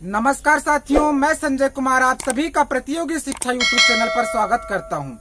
नमस्कार साथियों, मैं संजय कुमार आप सभी का प्रतियोगी शिक्षा यूट्यूब चैनल पर स्वागत करता हूं।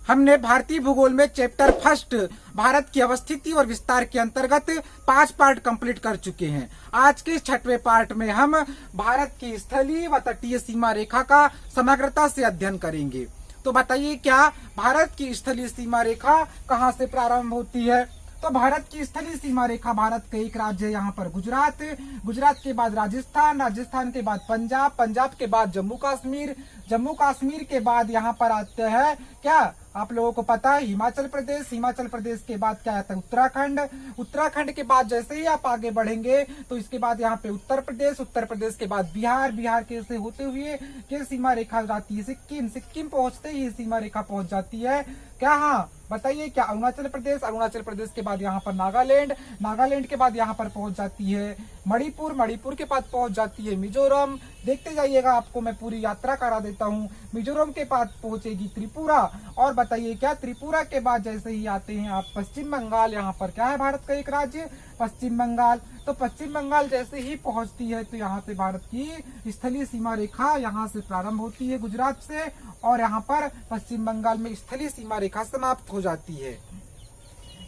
हमने भारतीय भूगोल में चैप्टर फर्स्ट भारत की अवस्थिति और विस्तार के अंतर्गत 5 पार्ट कंप्लीट कर चुके हैं। आज के 6वें पार्ट में हम भारत की स्थलीय व तटीय सीमा रेखा का समग्रता से अध्ययन करेंगे। तो बताइए, क्या भारत की स्थलीय सीमा रेखा कहाँ से प्रारंभ होती है? तो भारत की स्थलीय सीमा रेखा, भारत का एक राज्य है यहाँ पर गुजरात, गुजरात के बाद राजस्थान, राजस्थान के बाद पंजाब, पंजाब के बाद जम्मू कश्मीर, जम्मू कश्मीर के बाद यहाँ पर आते हैं क्या आप लोगों को पता है हिमाचल प्रदेश, हिमाचल प्रदेश के बाद क्या आता है उत्तराखंड, उत्तराखंड के बाद जैसे ही आप आगे बढ़ेंगे तो इसके बाद यहाँ पे उत्तर प्रदेश, उत्तर प्रदेश के बाद बिहार, बिहार के से होते हुए ये सीमा रेखा जाती है सिक्किम, सिक्किम पहुंचते ही सीमा रेखा पहुंच जाती है क्या? हाँ बताइए, क्या अरुणाचल प्रदेश, अरुणाचल प्रदेश के बाद यहाँ पर नागालैंड, नागालैंड के बाद यहाँ पर पहुंच जाती है मणिपुर, मणिपुर के बाद पहुंच जाती है मिजोरम। देखते जाइएगा, आपको मैं पूरी यात्रा करा देता हूँ। मिजोरम के बाद पहुंचेगी त्रिपुरा, और बताइए क्या त्रिपुरा के बाद जैसे ही आते हैं आप पश्चिम बंगाल, यहाँ पर क्या है भारत का एक राज्य पश्चिम बंगाल। तो पश्चिम बंगाल जैसे ही पहुंचती है तो यहाँ से भारत की स्थलीय सीमा रेखा यहाँ से प्रारंभ होती है गुजरात से, और यहाँ पर पश्चिम बंगाल में स्थलीय सीमा रेखा समाप्त हो जाती है।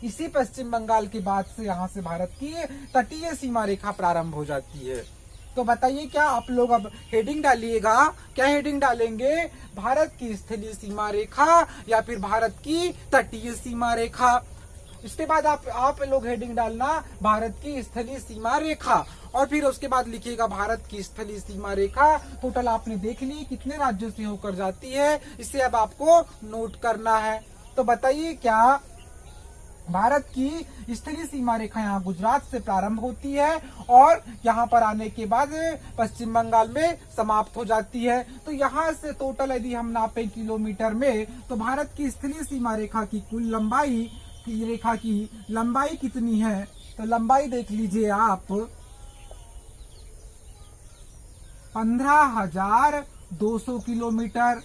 इसी पश्चिम बंगाल के बाद से यहाँ से भारत की तटीय सीमा रेखा प्रारंभ हो जाती है। तो बताइए, क्या आप लोग अब हेडिंग डालिएगा, क्या हेडिंग डालेंगे? भारत की स्थलीय सीमा रेखा या फिर भारत की तटीय सीमा रेखा? इसके बाद आप लोग हेडिंग डालना भारत की स्थलीय सीमा रेखा, और फिर उसके बाद लिखिएगा भारत की स्थलीय सीमा रेखा। टोटल आपने देख ली कितने राज्यों से होकर जाती है, इसे अब आपको नोट करना है। तो बताइए, क्या भारत की स्थलीय सीमा रेखा यहाँ गुजरात से प्रारंभ होती है और यहाँ पर आने के बाद पश्चिम बंगाल में समाप्त हो जाती है। तो यहाँ से टोटल यदि हम नापे किलोमीटर में, तो भारत की स्थलीय सीमा रेखा की कुल लंबाई, रेखा की लंबाई कितनी है? तो लंबाई देख लीजिए आप 15,200 किलोमीटर।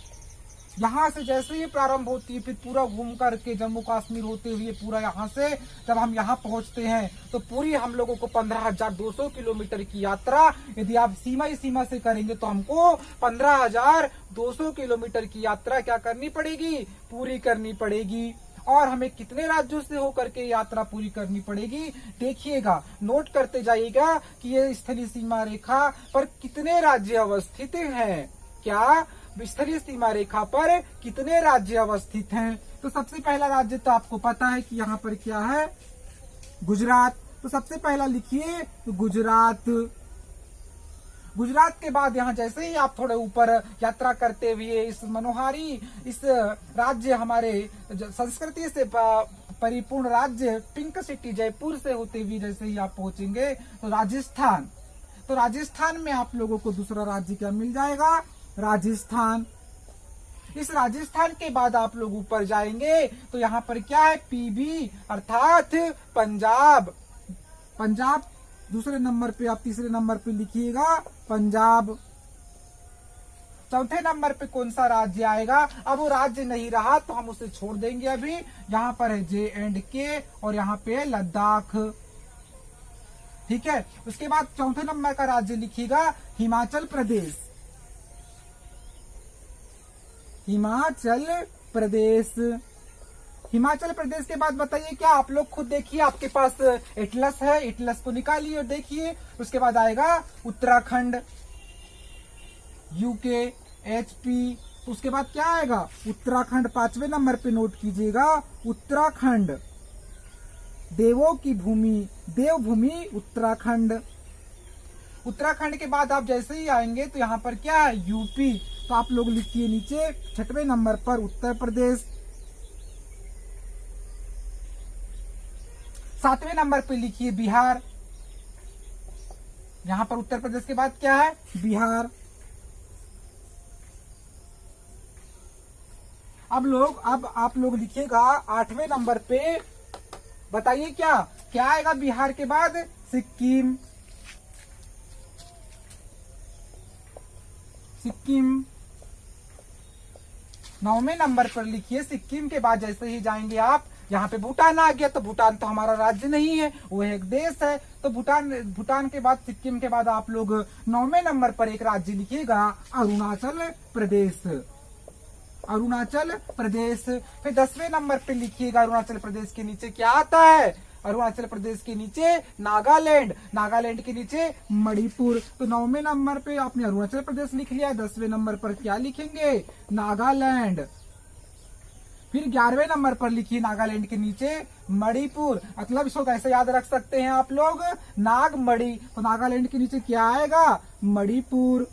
यहाँ से जैसे ही प्रारंभ होती है फिर पूरा घूम करके जम्मू कश्मीर होते हुए पूरा यहाँ से जब हम यहाँ पहुँचते हैं तो पूरी हम लोगों को 15,200 किलोमीटर की यात्रा यदि आप सीमा ही सीमा से करेंगे तो हमको 15,200 किलोमीटर की यात्रा क्या करनी पड़ेगी? पूरी करनी पड़ेगी। और हमें कितने राज्यों से होकर के यात्रा पूरी करनी पड़ेगी? देखिएगा, नोट करते जाइएगा कि ये स्थलीय सीमा रेखा पर कितने राज्य अवस्थित हैं। क्या स्थलीय सीमा रेखा पर कितने राज्य अवस्थित हैं? तो सबसे पहला राज्य तो आपको पता है कि यहाँ पर क्या है, गुजरात। तो सबसे पहला लिखिए तो गुजरात। गुजरात के बाद यहाँ जैसे ही आप थोड़े ऊपर यात्रा करते हुए इस मनोहारी, इस राज्य हमारे संस्कृति से परिपूर्ण राज्य पिंक सिटी जयपुर से होते हुए जैसे ही आप पहुंचेंगे तो राजस्थान। तो राजस्थान में आप लोगों को दूसरा राज्य क्या मिल जाएगा? राजस्थान। इस राजस्थान के बाद आप लोग ऊपर जाएंगे तो यहाँ पर क्या है? पीबी अर्थात पंजाब। पंजाब दूसरे नंबर पे, आप तीसरे नंबर पे लिखिएगा पंजाब। चौथे नंबर पे कौन सा राज्य आएगा? अब वो राज्य नहीं रहा तो हम उसे छोड़ देंगे अभी। यहाँ पर है J&K और यहाँ पे है लद्दाख। ठीक है, उसके बाद चौथे नंबर का राज्य लिखिएगा हिमाचल प्रदेश। हिमाचल प्रदेश। हिमाचल प्रदेश के बाद बताइए, क्या आप लोग खुद देखिए, आपके पास एटलस है, एटलस को निकालिए और देखिए। उसके बाद आएगा उत्तराखंड, यूके, HP। उसके बाद क्या आएगा? उत्तराखंड। 5वें नंबर पे नोट कीजिएगा उत्तराखंड, देवों की भूमि, देवभूमि उत्तराखंड। उत्तराखंड के बाद आप जैसे ही आएंगे तो यहाँ पर क्या है? यूपी। तो आप लोग लिखिए नीचे 6वें नंबर पर उत्तर प्रदेश। 7वें नंबर पे लिखिए बिहार। यहां पर उत्तर प्रदेश के बाद क्या है? बिहार। अब आप लोग लिखिएगा 8वें नंबर पे, बताइए क्या क्या आएगा बिहार के बाद? सिक्किम। सिक्किम। 9वें नंबर पर लिखिए सिक्किम के बाद जैसे ही जाएंगे आप यहाँ पे भूटान आ गया, तो भूटान तो हमारा राज्य नहीं है, वो एक देश है। तो भूटान के बाद सिक्किम के बाद आप लोग 9वें नंबर पर एक राज्य लिखिएगा, अरुणाचल प्रदेश। अरुणाचल प्रदेश। फिर 10वें नंबर पे लिखिएगा, अरुणाचल प्रदेश के नीचे क्या आता है? अरुणाचल प्रदेश के नीचे नागालैंड, नागालैंड के नीचे मणिपुर। तो 9वें नंबर पे आपने अरुणाचल प्रदेश लिख लिया, 10वें नंबर पर क्या लिखेंगे? नागालैंड। फिर 11वें नंबर पर लिखिए नागालैंड के नीचे मणिपुर। मतलब इसको कैसे याद रख सकते हैं आप लोग? नागमणि। तो नागालैंड के नीचे क्या आएगा? मणिपुर।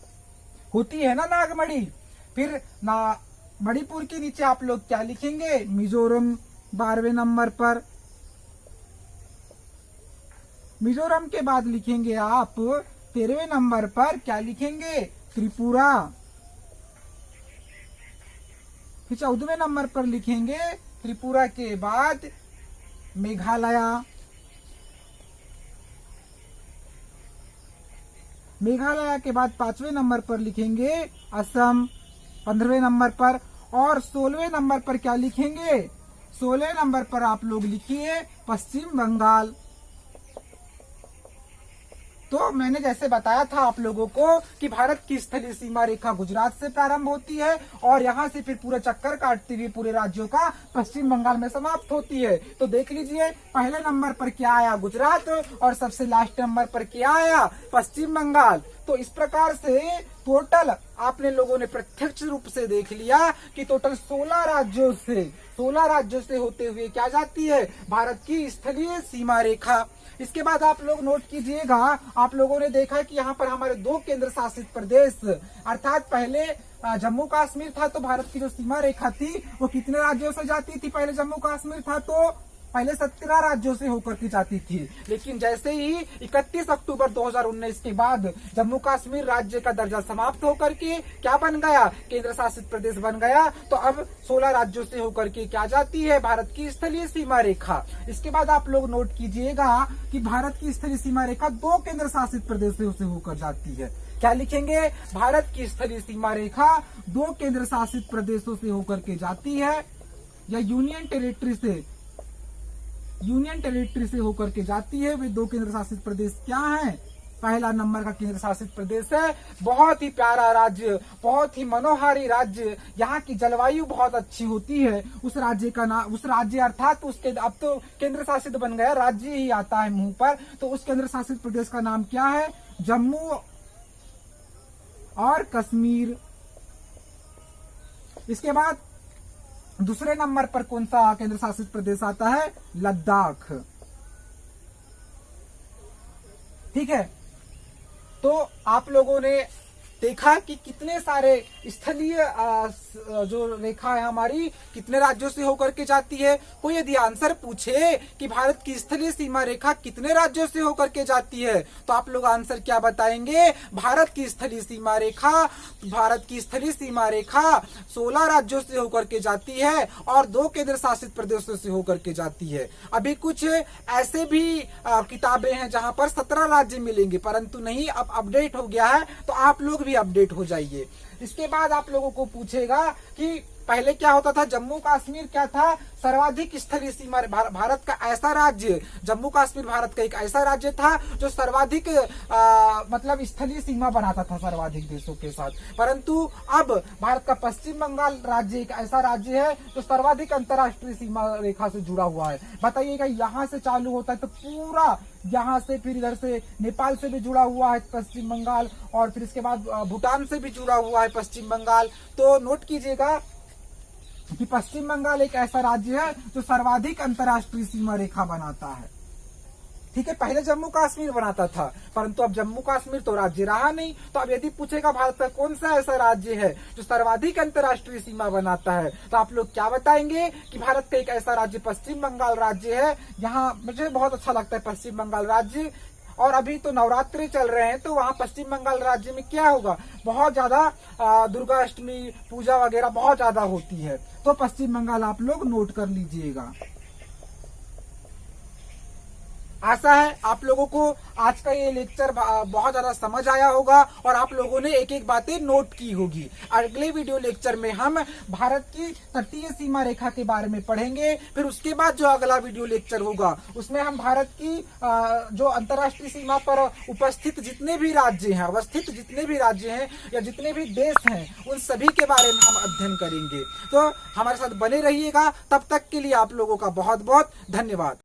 होती है ना नागमणि। फिर मणिपुर के नीचे आप लोग क्या लिखेंगे? मिजोरम 12वें नंबर पर। मिजोरम के बाद लिखेंगे आप 13वें नंबर पर क्या लिखेंगे? त्रिपुरा। फिर 14वें नंबर पर लिखेंगे त्रिपुरा के बाद मेघालय। मेघालय के बाद 5वें नंबर पर लिखेंगे असम 15वें नंबर पर। और 16वें नंबर पर क्या लिखेंगे? 16वें नंबर पर आप लोग लिखिए पश्चिम बंगाल। तो मैंने जैसे बताया था आप लोगों को कि भारत की स्थलीय सीमा रेखा गुजरात से प्रारंभ होती है और यहाँ से फिर पूरा चक्कर काटती हुई पूरे राज्यों का पश्चिम बंगाल में समाप्त होती है। तो देख लीजिए, पहले नंबर पर क्या आया? गुजरात। और सबसे लास्ट नंबर पर क्या आया? पश्चिम बंगाल। तो इस प्रकार से टोटल आपने लोगों ने प्रत्यक्ष रूप से देख लिया कि टोटल 16 राज्यों से होते हुए क्या जाती है? भारत की स्थलीय सीमा रेखा। इसके बाद आप लोग नोट कीजिएगा, आप लोगों ने देखा कि यहाँ पर हमारे 2 केंद्र शासित प्रदेश, अर्थात पहले जम्मू कश्मीर था, तो भारत की जो सीमा रेखा थी वो कितने राज्यों से जाती थी? पहले जम्मू कश्मीर था तो पहले 17 राज्यों से होकर के जाती थी। लेकिन जैसे ही 31 अक्टूबर 2019 के बाद जम्मू कश्मीर राज्य का दर्जा समाप्त होकर के क्या बन गया? केंद्र शासित प्रदेश बन गया। तो अब 16 राज्यों से होकर के क्या जाती है? भारत की स्थलीय सीमा रेखा। इसके बाद आप लोग नोट कीजिएगा कि भारत की स्थलीय सीमा रेखा 2 केंद्र शासित प्रदेशों से होकर जाती है। क्या लिखेंगे? भारत की स्थलीय सीमा रेखा 2 केंद्र शासित प्रदेशों से होकर के जाती है, या यूनियन टेरिटरी से होकर के जाती है। वे 2 केंद्र शासित प्रदेश क्या हैं? पहला नंबर का केंद्र शासित प्रदेश है, बहुत ही प्यारा राज्य, बहुत ही मनोहारी राज्य, यहाँ की जलवायु बहुत अच्छी होती है। उस राज्य का नाम, उस राज्य अर्थात उसके, अब तो केंद्र शासित बन गया, राज्य ही आता है मुंह पर, तो उस केंद्र शासित प्रदेश का नाम क्या है? जम्मू और कश्मीर। इसके बाद दूसरे नंबर पर कौन सा केंद्र शासित प्रदेश आता है? लद्दाख। ठीक है, तो आप लोगों ने देखा कि कितने सारे स्थलीय जो रेखा है हमारी कितने राज्यों से होकर के जाती है। कोई यदि आंसर पूछे कि भारत की स्थलीय सीमा रेखा कितने राज्यों से होकर के जाती है, तो आप लोग आंसर क्या बताएंगे? भारत की स्थलीय सीमा रेखा 16 राज्यों से होकर के जाती है और 2 केंद्र शासित प्रदेशों से होकर के जाती है। अभी कुछ ऐसे भी किताबें हैं जहां पर 17 राज्य मिलेंगे, परंतु नहीं, अब अपडेट हो गया है, तो आप लोग भी अपडेट हो जाइए। इसके बाद आप लोगों को पूछेगा कि पहले क्या होता था? जम्मू कश्मीर क्या था? सर्वाधिक स्थलीय सीमा, भारत का ऐसा राज्य, जम्मू कश्मीर भारत का एक ऐसा राज्य था जो सर्वाधिक मतलब स्थलीय सीमा बनाता था सर्वाधिक देशों के साथ। परंतु अब भारत का पश्चिम बंगाल राज्य एक ऐसा राज्य है जो सर्वाधिक अंतर्राष्ट्रीय सीमा रेखा से जुड़ा हुआ है। बताइएगा, यहाँ से चालू होता है तो पूरा यहाँ से, फिर इधर से नेपाल से भी जुड़ा हुआ है पश्चिम बंगाल, और फिर इसके बाद भूटान से भी जुड़ा हुआ है पश्चिम बंगाल। तो नोट कीजिएगा कि पश्चिम बंगाल एक ऐसा राज्य है जो सर्वाधिक अंतर्राष्ट्रीय सीमा रेखा बनाता है। ठीक है, पहले जम्मू कश्मीर बनाता था, परंतु अब जम्मू कश्मीर तो राज्य रहा नहीं। तो अब यदि पूछेगा भारत का कौन सा ऐसा राज्य है जो सर्वाधिक अंतर्राष्ट्रीय सीमा बनाता है, तो आप लोग क्या बताएंगे कि भारत का एक ऐसा राज्य पश्चिम बंगाल राज्य है। यहाँ मुझे बहुत अच्छा लगता है पश्चिम बंगाल राज्य, और अभी तो नवरात्रि चल रहे हैं, तो वहाँ पश्चिम बंगाल राज्य में क्या होगा? बहुत ज्यादा दुर्गा अष्टमी पूजा वगैरह बहुत ज्यादा होती है। तो पश्चिम बंगाल आप लोग नोट कर लीजिएगा। आशा है आप लोगों को आज का ये लेक्चर बहुत ज्यादा समझ आया होगा और आप लोगों ने एक एक बातें नोट की होगी। अगले वीडियो लेक्चर में हम भारत की तटीय सीमा रेखा के बारे में पढ़ेंगे। फिर उसके बाद जो अगला वीडियो लेक्चर होगा उसमें हम भारत की जो अंतर्राष्ट्रीय सीमा पर उपस्थित जितने भी राज्य हैं, अवस्थित जितने भी राज्य हैं या जितने भी देश हैं, उन सभी के बारे में हम अध्ययन करेंगे। तो हमारे साथ बने रहिएगा। तब तक के लिए आप लोगों का बहुत बहुत धन्यवाद।